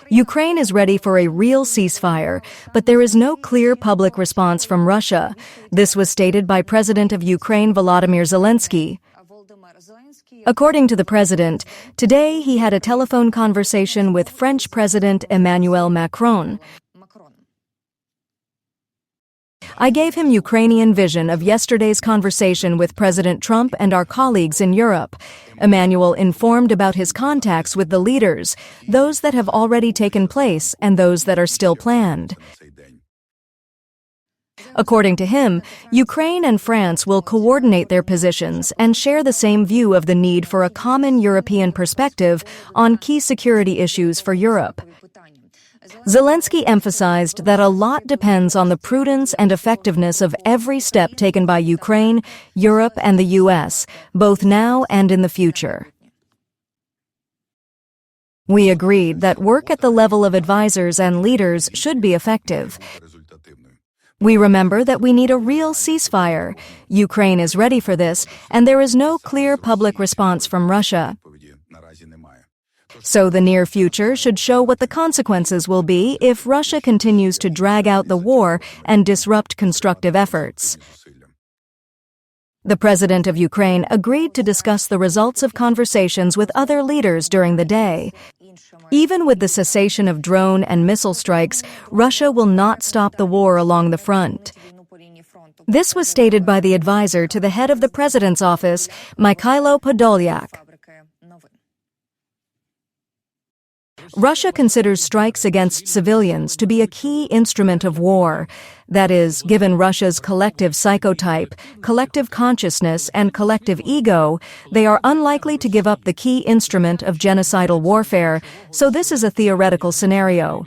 Ukraine is ready for a real ceasefire, but there is no clear public response from Russia. This was stated by President of Ukraine Volodymyr Zelenskyy. According to the president, today he had a telephone conversation with French President Emmanuel Macron. I gave him Ukrainian vision of yesterday's conversation with President Trump and our colleagues in Europe. Emmanuel informed about his contacts with the leaders, those that have already taken place and those that are still planned. According to him, Ukraine and France will coordinate their positions and share the same view of the need for a common European perspective on key security issues for Europe. Zelenskyy emphasized that a lot depends on the prudence and effectiveness of every step taken by Ukraine, Europe, and the U.S., both now and in the future. We agreed that work at the level of advisors and leaders should be effective. We remember that we need a real ceasefire. Ukraine is ready for this, and there is no clear public response from Russia. So the near future should show what the consequences will be if Russia continues to drag out the war and disrupt constructive efforts. The president of Ukraine agreed to discuss the results of conversations with other leaders during the day. Even with the cessation of drone and missile strikes, Russia will not stop the war along the front. This was stated by the advisor to the head of the president's office, Mikhailo Podolyak. Russia considers strikes against civilians to be a key instrument of war. That is, given Russia's collective psychotype, collective consciousness, and collective ego, they are unlikely to give up the key instrument of genocidal warfare, so this is a theoretical scenario.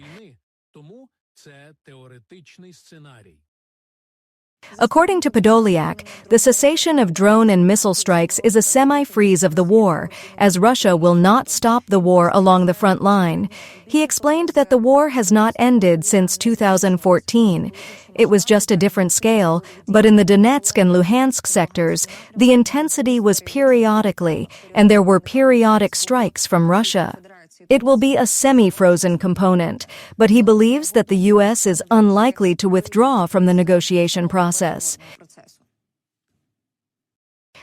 According to Podolyak, the cessation of drone and missile strikes is a semi-freeze of the war, as Russia will not stop the war along the front line. He explained that the war has not ended since 2014. It was just a different scale, but in the Donetsk and Luhansk sectors, the intensity was periodically, and there were periodic strikes from Russia. It will be a semi-frozen component, but he believes that the U.S. is unlikely to withdraw from the negotiation process.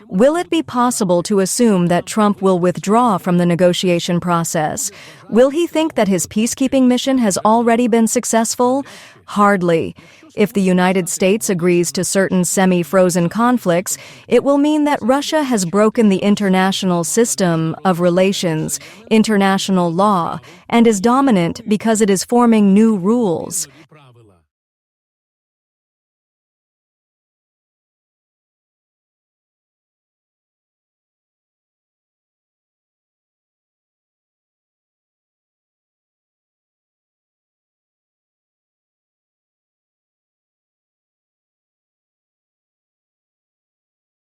Will it be possible to assume that Trump will withdraw from the negotiation process? Will he think that his peacekeeping mission has already been successful? Hardly. If the United States agrees to certain semi-frozen conflicts, it will mean that Russia has broken the international system of relations, international law, and is dominant because it is forming new rules.